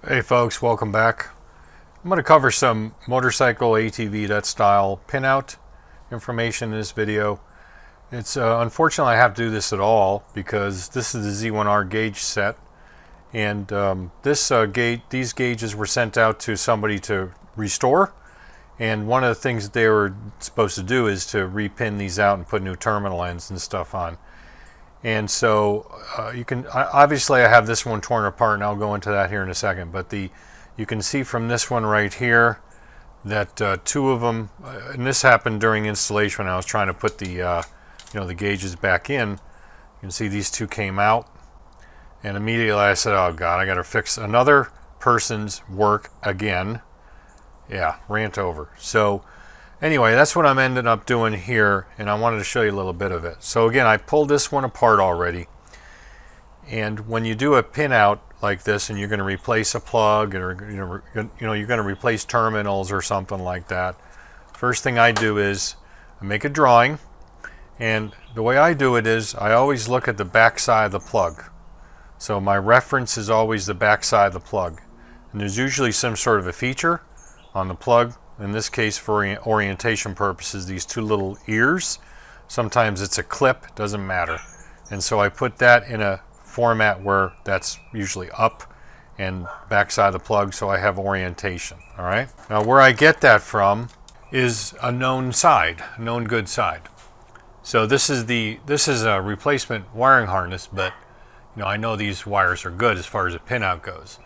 Hey folks, welcome back. I'm going to cover some motorcycle ATV that style pinout information in this video. It's unfortunately I have to do this at all because this is the Z1-R gauge set, and these gauges were sent out to somebody to restore, and one of the things that they were supposed to do is to repin these out and put new terminal ends and stuff on. And so you can obviously I have this one torn apart, and I'll go into that here in a second. But you can see from this one right here that two of them, and this happened during installation when I was trying to put the the gauges back in. You can see these two came out, and immediately I said, "Oh God, I got to fix another person's work again." Yeah, rant over. So anyway, that's what I'm ending up doing here, and I wanted to show you a little bit of it. So again, I pulled this one apart already, and when you do a pin out like this and you're going to replace a plug, or you're going to replace terminals or something like that, first thing I do is I make a drawing, and the way I do it is I always look at the back side of the plug. So my reference is always the back side of the plug, and there's usually some sort of a feature on the plug. In this case, for orientation purposes, these two little ears. Sometimes it's a clip, doesn't matter. And so I put that in a format where that's usually up and backside of the plug, so I have orientation. All right. Now where I get that from is a known side, a known good side. So this is a replacement wiring harness, but I know these wires are good as far as a pinout goes.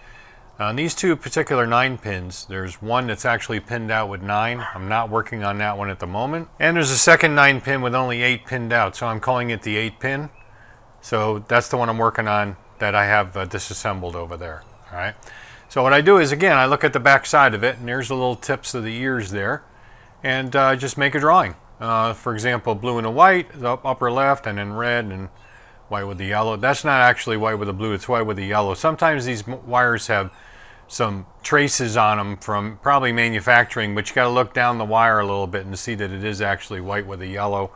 On these two particular 9 pins, there's one that's actually pinned out with 9. I'm not working on that one at the moment. And there's a second 9 pin with only 8 pinned out, so I'm calling it the 8 pin. So that's the one I'm working on that I have disassembled over there. All right. So what I do is, again, I look at the back side of it, and there's the little tips of the ears there, and just make a drawing. For example, blue and a white, the upper left, and then red and white with the yellow. That's not actually white with the blue, it's white with the yellow. Sometimes these wires have some traces on them from probably manufacturing, but you got to look down the wire a little bit and see that it is actually white with the yellow.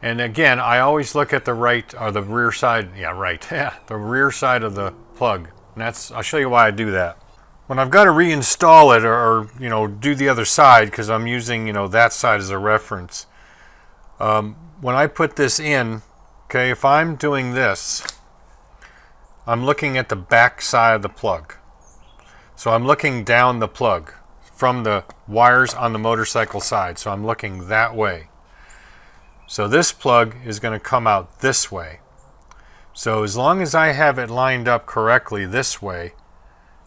And again, I always look at the right, or the rear side, the rear side of the plug. And I'll show you why I do that. When I've got to reinstall it, or do the other side, because I'm using that side as a reference. When I put this in, okay, if I'm doing this, I'm looking at the back side of the plug. So I'm looking down the plug from the wires on the motorcycle side. So I'm looking that way. So this plug is going to come out this way. So as long as I have it lined up correctly this way,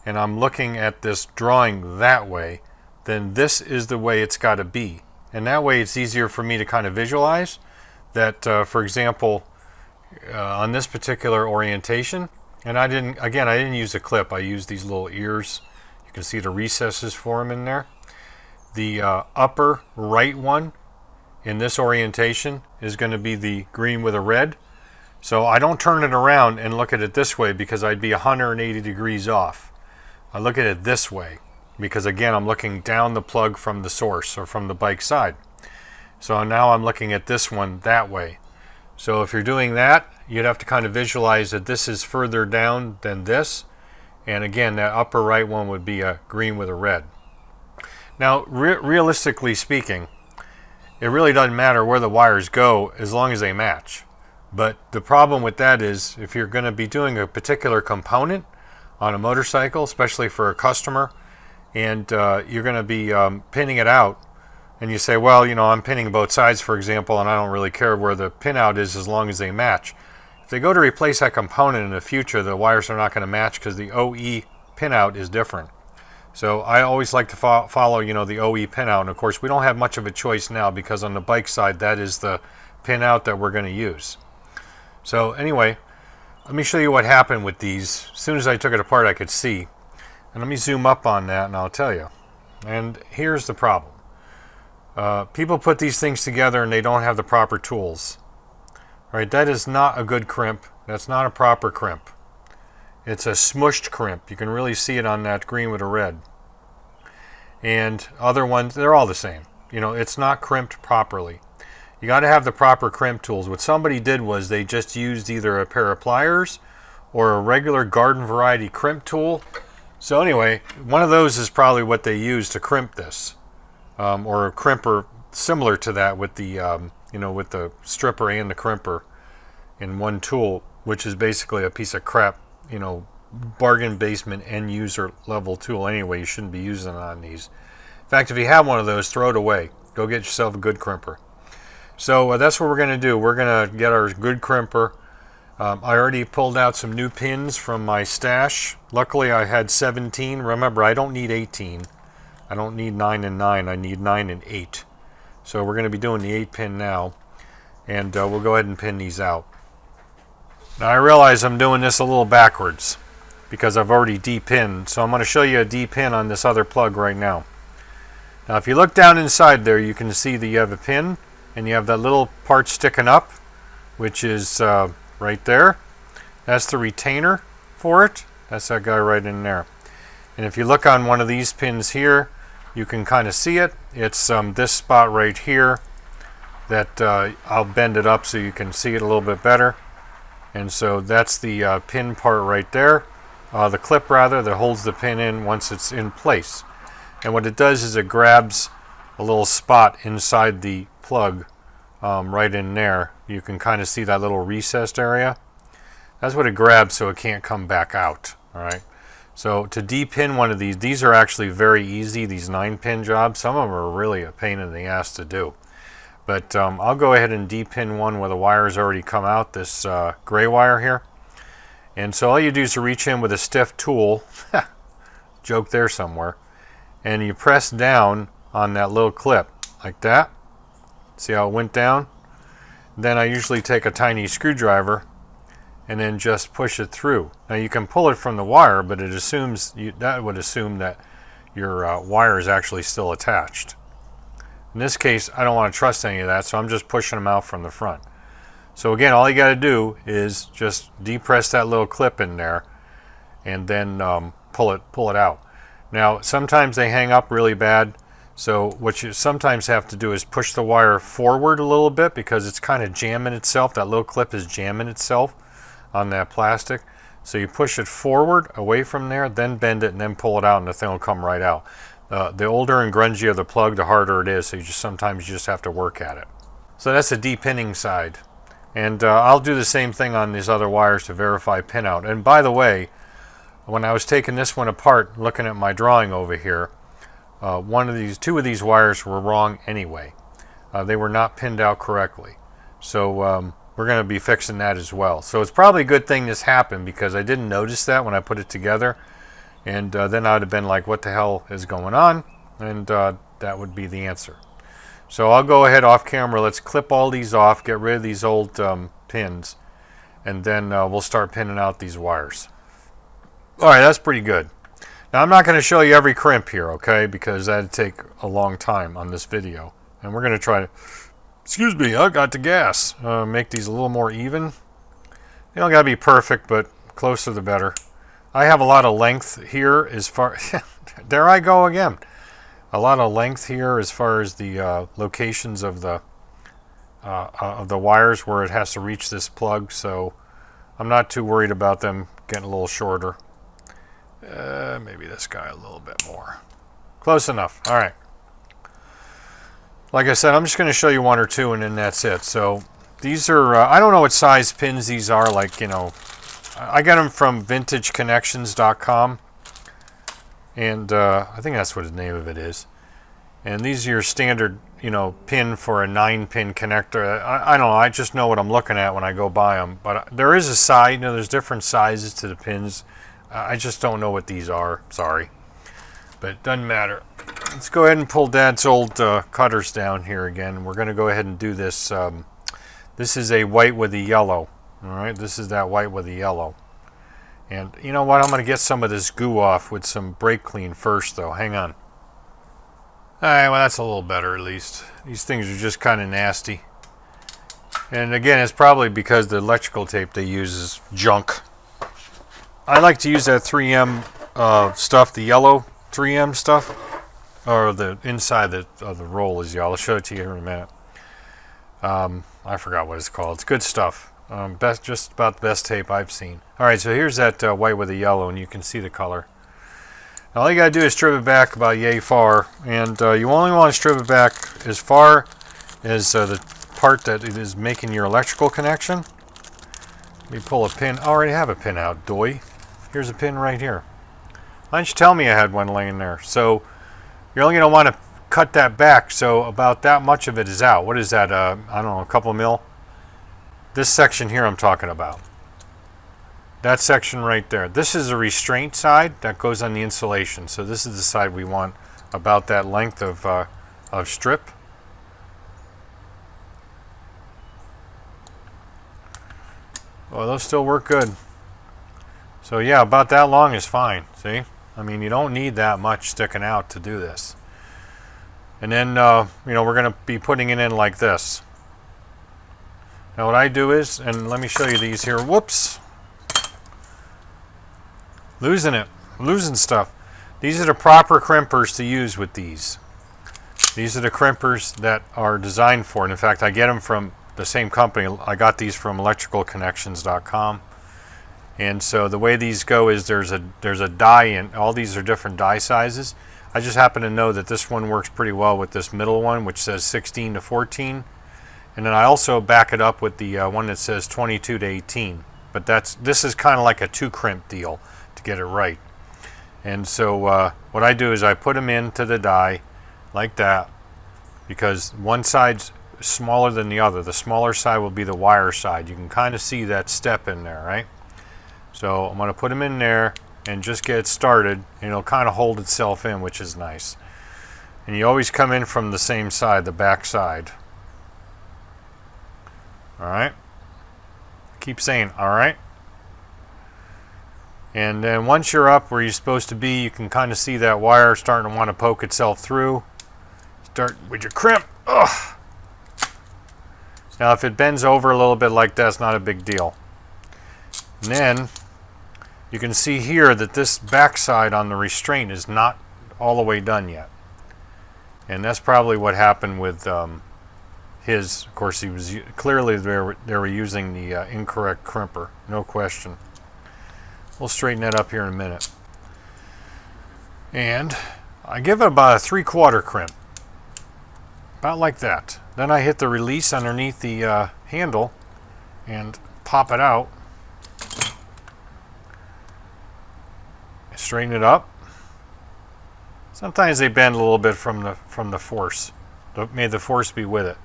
and I'm looking at this drawing that way, then this is the way it's got to be. And that way it's easier for me to kind of visualize that, for example, on this particular orientation, and I didn't use a clip. I used these little ears. You can see the recesses for them in there. The upper right one in this orientation is going to be the green with a red. So I don't turn it around and look at it this way, because I'd be 180 degrees off. I look at it this way because, again, I'm looking down the plug from the source, or from the bike side. So now I'm looking at this one that way. So if you're doing that, you'd have to kind of visualize that this is further down than this. And again, that upper right one would be a green with a red. Now, realistically speaking, it really doesn't matter where the wires go as long as they match. But the problem with that is, if you're going to be doing a particular component on a motorcycle, especially for a customer, and you're going to be pinning it out, and you say, well, I'm pinning both sides, for example, and I don't really care where the pin out is as long as they match. If they go to replace that component in the future, the wires are not going to match because the OE pin out is different. So I always like to follow, the OE pin out. And of course, we don't have much of a choice now, because on the bike side, that is the pin out that we're going to use. So anyway, let me show you what happened with these. As soon as I took it apart, I could see. And let me zoom up on that, and I'll tell you. And here's the problem. People put these things together and they don't have the proper tools. Right? That is not a good crimp. That's not a proper crimp. It's a smushed crimp. You can really see it on that green with a red. And other ones, they're all the same. It's not crimped properly. You got to have the proper crimp tools. What somebody did was they just used either a pair of pliers or a regular garden variety crimp tool So anyway, one of those is probably what they use to crimp this, or a crimper similar to that with the with the stripper and the crimper in one tool, which is basically a piece of crap, bargain basement end user level tool anyway. You shouldn't be using it on these. In fact, if you have one of those, throw it away. Go get yourself a good crimper. So that's what we're going to do. We're going to get our good crimper. I already pulled out some new pins from my stash. Luckily, I had 17. Remember, I don't need 18. I don't need 9 and 9. I need 9 and 8. So we're going to be doing the 8 pin now. And we'll go ahead and pin these out. Now, I realize I'm doing this a little backwards because I've already D-pinned. So I'm going to show you a D-pin on this other plug right now. Now, if you look down inside there, you can see that you have a pin. And you have that little part sticking up, which is right there. That's the retainer for it. That's that guy right in there. And if you look on one of these pins here, you can kind of see it. It's this spot right here that I'll bend it up so you can see it a little bit better. And so that's the pin part right there. The clip rather that holds the pin in once it's in place. And what it does is it grabs a little spot inside the plug right in there. You can kind of see that little recessed area. That's what it grabs so it can't come back out. All right. So to D-pin one of these are actually very easy, these 9-pin jobs. Some of them are really a pain in the ass to do. But I'll go ahead and D-pin one where the wire's already come out, this gray wire here. And so all you do is to reach in with a stiff tool, joke there somewhere, and you press down on that little clip like that. See how it went down? Then I usually take a tiny screwdriver and then just push it through. Now you can pull it from the wire, but it assumes that would assume that your wire is actually still attached. In this case, I don't want to trust any of that, so I'm just pushing them out from the front. So again, all you got to do is just depress that little clip in there and then pull it out. Now sometimes they hang up really bad. So what you sometimes have to do is push the wire forward a little bit because it's kind of jamming itself. That little clip is jamming itself on that plastic. So you push it forward away from there, then bend it and then pull it out and the thing will come right out. The older and grungier the plug, the harder it is. So sometimes you just have to work at it. So that's the D-pinning side. And I'll do the same thing on these other wires to verify pin out. And by the way, when I was taking this one apart, looking at my drawing over here, two of these wires were wrong anyway. They were not pinned out correctly. So we're going to be fixing that as well. So it's probably a good thing this happened because I didn't notice that when I put it together. And then I'd have been like, what the hell is going on? And that would be the answer. So I'll go ahead off camera. Let's clip all these off, get rid of these old pins, and then we'll start pinning out these wires. All right, that's pretty good. Now, I'm not going to show you every crimp here, okay, because that'd take a long time on this video. And we're going to try to, excuse me, I got the gas, make these a little more even. They don't got to be perfect, but closer the better. I have a lot of length here as far, there I go again. A lot of length here as far as the locations of the wires where it has to reach this plug, so I'm not too worried about them getting a little shorter. Maybe this guy a little bit more. Close enough. All right. Like I said, I'm just going to show you one or two and then that's it. So these are, I don't know what size pins these are. Like, I got them from vintageconnections.com. And I think that's what the name of it is. And these are your standard, pin for a 9-pin connector. I don't know. I just know what I'm looking at when I go buy them. But there is a size. There's different sizes to the pins. I just don't know what these are. Sorry. But it doesn't matter. Let's go ahead and pull Dad's old cutters down here again. We're going to go ahead and do this. This is a white with a yellow. All right. This is that white with a yellow. And you know what? I'm going to get some of this goo off with some brake clean first, though. Hang on. All right, well, that's a little better, at least. These things are just kind of nasty. And again, it's probably because the electrical tape they use is junk. I like to use that 3M stuff, the yellow 3M stuff. Or the inside of the roll is yellow. I'll show it to you here in a minute. I forgot what it's called. It's good stuff. Just about the best tape I've seen. All right, so here's that white with the yellow, and you can see the color. Now all you gotta do is strip it back about yay far, and you only want to strip it back as far as the part that it is making your electrical connection. Let me pull a pin. I already have a pin out, doy. Here's a pin right here. Why didn't you tell me I had one laying there? So you're only going to want to cut that back, so about that much of it is out. What is that? I don't know, a couple mil? This section here I'm talking about. That section right there. This is a restraint side that goes on the insulation. So this is the side we want about that length of strip. Well, those still work good. So yeah, about that long is fine. See? I mean, you don't need that much sticking out to do this. And then, you know, we're going to be putting it in like this. Now what I do is, and let me show you these here. Whoops. Losing stuff. These are the proper crimpers to use with these. These are the crimpers that are designed for it. In fact, I get them from the same company. I got these from electricalconnections.com. And so the way these go is there's a die in. All these are different die sizes. I just happen to know that this one works pretty well with this middle one, which says 16 to 14. And then I also back it up with the one that says 22 to 18. But this is kind of like a 2 crimp deal to get it right. And so what I do is I put them into the die like that, because one side's smaller than the other. The smaller side will be the wire side. You can kind of see that step in there, right? So I'm going to put them in there and just get it started, and it'll kind of hold itself in, which is nice. And you always come in from the same side, the back side. Alright? Keep saying, alright? And then once you're up where you're supposed to be, you can kind of see that wire starting to want to poke itself through. Start with your crimp. Ugh. Now if it bends over a little bit like that, it's not a big deal. And then you can see here that this backside on the restraint is not all the way done yet. And that's probably what happened with his. Of course, he was clearly they were using the incorrect crimper, no question. We'll straighten that up here in a minute. And I give it about a 3/4 crimp. About like that. Then I hit the release underneath the handle and pop it out. Straighten it up. Sometimes they bend a little bit from the force. May the force be with it.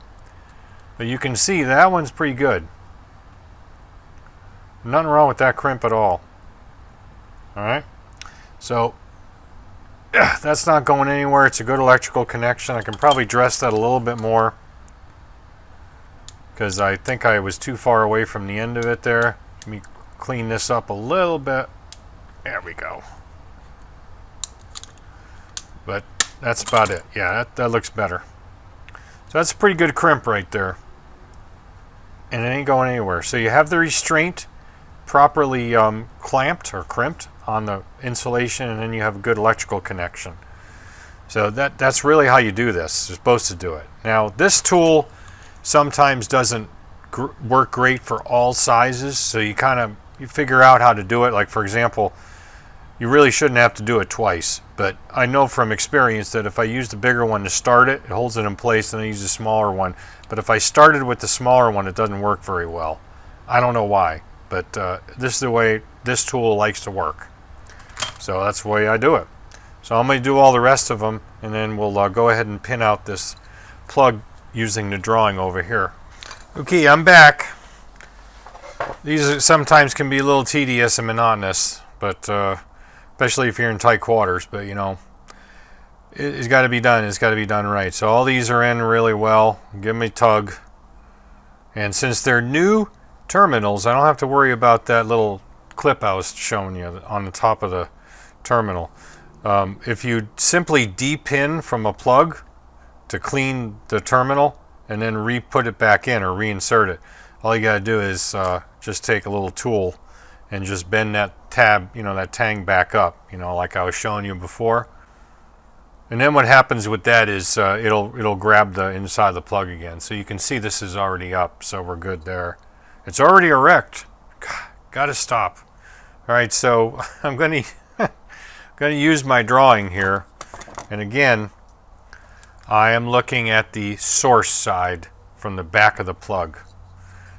But you can see that one's pretty good. Nothing wrong with that crimp at all. Alright? So that's not going anywhere. It's a good electrical connection. I can probably dress that a little bit more, because I think I was too far away from the end of it there. Let me clean this up a little bit. There we go. But that's about it. Yeah, that looks better. So that's a pretty good crimp right there. And it ain't going anywhere. So you have the restraint properly clamped or crimped on the insulation, and then you have a good electrical connection. So that's really how you do this. You're supposed to do it. Now this tool sometimes doesn't work great for all sizes, so you figure out how to do it. Like for example, you really shouldn't have to do it twice, but I know from experience that if I use the bigger one to start it, it holds it in place, and I use the smaller one. But if I started with the smaller one, it doesn't work very well. I don't know why, but this is the way this tool likes to work. So that's the way I do it. So I'm going to do all the rest of them, and then we'll go ahead and pin out this plug using the drawing over here. Okay, I'm back. These sometimes can be a little tedious and monotonous, but especially if you're in tight quarters, but you know, it's got to be done. It's got to be done right. So all these are in really well. Give them a tug. And since they're new terminals, I don't have to worry about that little clip I was showing you on the top of the terminal. If you simply de-pin from a plug to clean the terminal and then re-put it back in or reinsert it, all you got to do is just take a little tool and just bend that tab, you know, that tang back up, you know, like I was showing you before. And then what happens with that is it'll grab the inside of the plug again. So you can see this is already up, so we're good there. It's already erect. Got to stop. All right, so I'm going to going to use my drawing here, and again, I am looking at the source side from the back of the plug.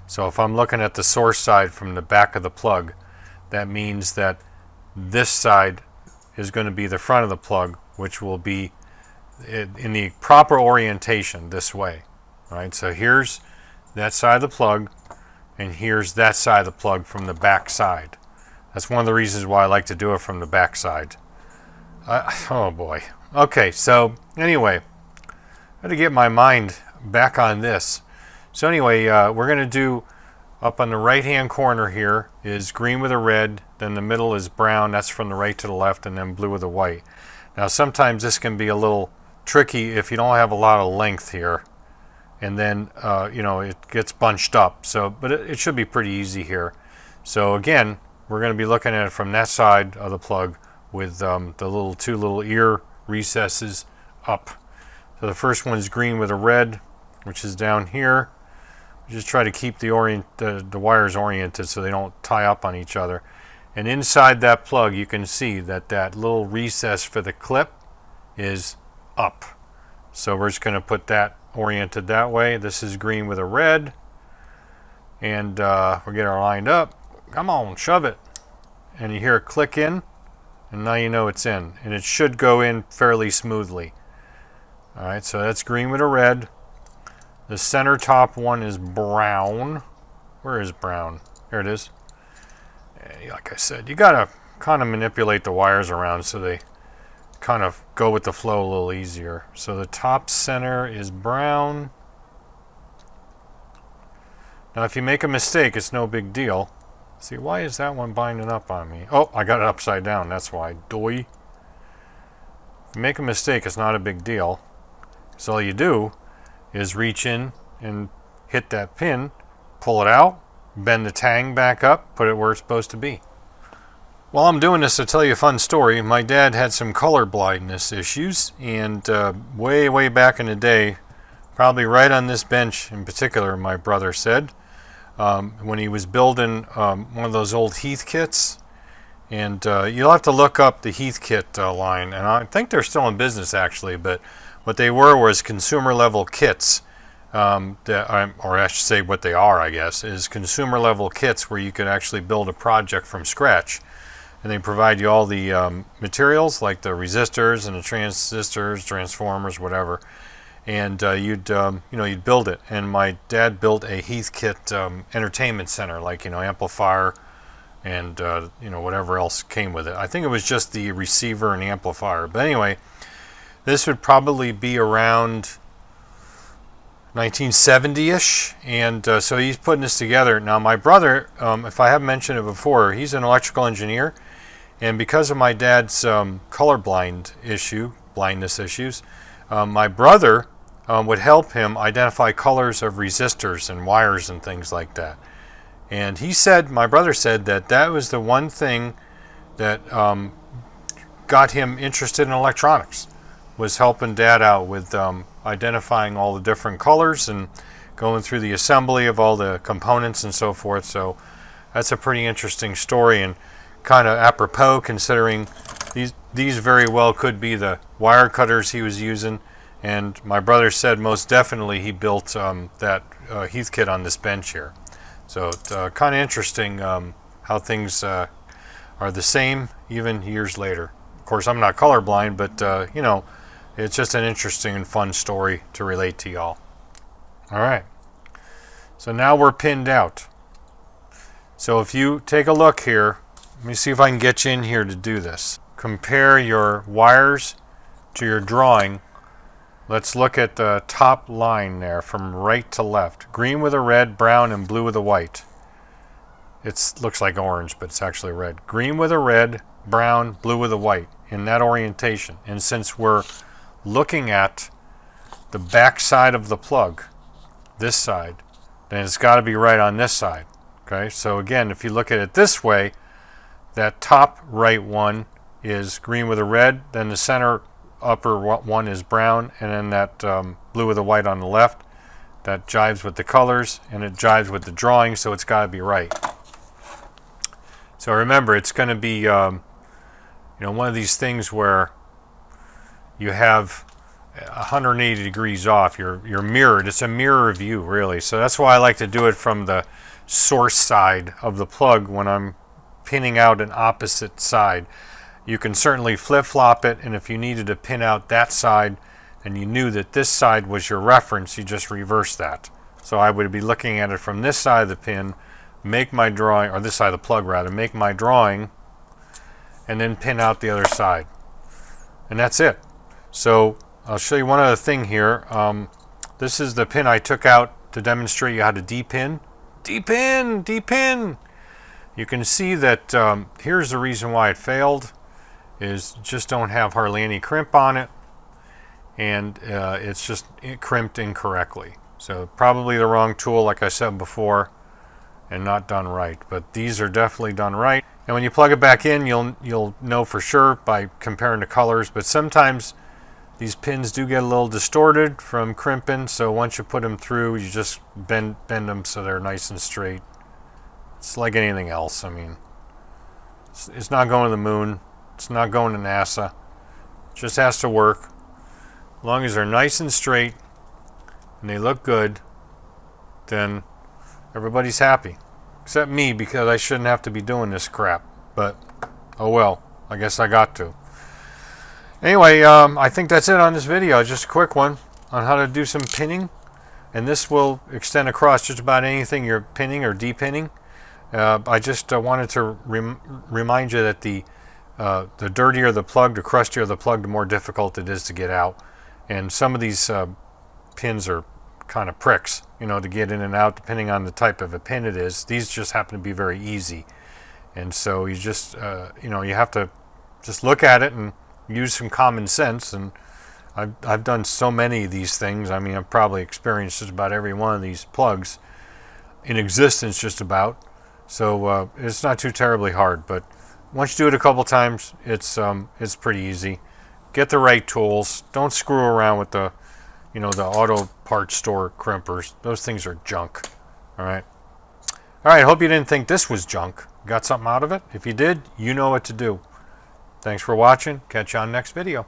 So if I'm looking at the source side from the back of the plug, that means that this side is going to be the front of the plug, which will be in the proper orientation this way. All right, so here's that side of the plug, and here's that side of the plug from the back side. That's one of the reasons why I like to do it from the back side. Oh boy. Okay, so anyway, I had to get my mind back on this. So anyway, we're going to do, up on the right hand corner here is green with a red, then the middle is brown, that's from the right to the left, and then blue with a white. Now sometimes this can be a little tricky if you don't have a lot of length here, and then you know, it gets bunched up. So, but it should be pretty easy here. So again, we're going to be looking at it from that side of the plug with the two little ear recesses up. So the first one is green with a red, which is down here. Just try to keep the wires oriented so they don't tie up on each other. And inside that plug, you can see that that little recess for the clip is up. So we're just going to put that oriented that way. This is green with a red, and we'll get our lined up. Come on, shove it. And you hear it click in, and now you know it's in, and it should go in fairly smoothly. All right, so that's green with a red. The center top one is brown. Where is brown? Here it is. Like I said, you gotta kind of manipulate the wires around so they kind of go with the flow a little easier. So the top center is brown. Now if you make a mistake, it's no big deal. See, why is that one binding up on me? Oh, I got it upside down, that's why. Doy. If you make a mistake, it's not a big deal. So all you do is reach in and hit that pin, pull it out, bend the tang back up, put it where it's supposed to be. While I'm doing this, to tell you a fun story, my dad had some color blindness issues, and way back in the day, probably right on this bench in particular, my brother said, when he was building one of those old Heath kits, and you'll have to look up the Heath kit line, and I think they're still in business actually, but what they were was consumer level kits, or I should say what they are, I guess, is consumer level kits where you could actually build a project from scratch. And they provide you all the materials like the resistors and the transistors, transformers, whatever. And you'd build it. And my dad built a Heathkit entertainment center, like, amplifier and whatever else came with it. I think it was just the receiver and amplifier. But anyway, this would probably be around 1970-ish, and so he's putting this together. Now my brother, if I haven't mentioned it before, he's an electrical engineer, and because of my dad's blindness issues, my brother would help him identify colors of resistors and wires and things like that. And my brother said that was the one thing that got him interested in electronics, was helping Dad out with identifying all the different colors and going through the assembly of all the components and so forth. So that's a pretty interesting story, and kind of apropos considering these very well could be the wire cutters he was using. And my brother said most definitely he built that Heath kit on this bench here. So it's kind of interesting how things are the same even years later. Of course, I'm not colorblind, but it's just an interesting and fun story to relate to y'all. All right, so now we're pinned out. So if you take a look here, let me see if I can get you in here to do this. Compare your wires to your drawing. Let's look at the top line there from right to left. Green with a red, brown, and blue with a white. It looks like orange, but it's actually red. Green with a red, brown, blue with a white, in that orientation. And since we're looking at the back side of the plug, this side, then it's got to be right on this side. Okay, so again, if you look at it this way, that top right one is green with a red, then the center upper one is brown, and then that blue with a white on the left, that jives with the colors and it jives with the drawing, so it's got to be right. So remember, it's going to be you know, one of these things where you have 180 degrees off. You're mirrored. It's a mirror view, really. So that's why I like to do it from the source side of the plug when I'm pinning out an opposite side. You can certainly flip-flop it, and if you needed to pin out that side and you knew that this side was your reference, you just reverse that. So I would be looking at it from this side of the pin, make my drawing, or this side of the plug rather, make my drawing, and then pin out the other side. And that's it. So I'll show you one other thing here. This is the pin I took out to demonstrate you how to depin. Depin! Depin! You can see that here's the reason why it failed, is just don't have hardly any crimp on it, and it's just crimped incorrectly. So probably the wrong tool, like I said before, and not done right. But these are definitely done right. And when you plug it back in, you'll know for sure by comparing the colors. But sometimes these pins do get a little distorted from crimping, so once you put them through, you just bend them so they're nice and straight. It's like anything else. I mean, it's not going to the moon. It's not going to NASA. It just has to work. As long as they're nice and straight and they look good, then everybody's happy. Except me, because I shouldn't have to be doing this crap. But, oh well, I guess I got to. Anyway, I think that's it on this video. Just a quick one on how to do some pinning. And this will extend across just about anything you're pinning or depinning. I just wanted to remind you that the dirtier the plug, the crustier the plug, the more difficult it is to get out. And some of these pins are kind of pricks, you know, to get in and out depending on the type of a pin it is. These just happen to be very easy. And so you just, you know, you have to just look at it and use some common sense. And I've done so many of these things. I mean, I've probably experienced just about every one of these plugs in existence just about. So it's not too terribly hard, but once you do it a couple times, it's pretty easy. Get the right tools. Don't screw around with the, you know, the auto parts store crimpers. Those things are junk. All right. All right. Hope you didn't think this was junk. Got something out of it? If you did, you know what to do. Thanks for watching. Catch you on next video.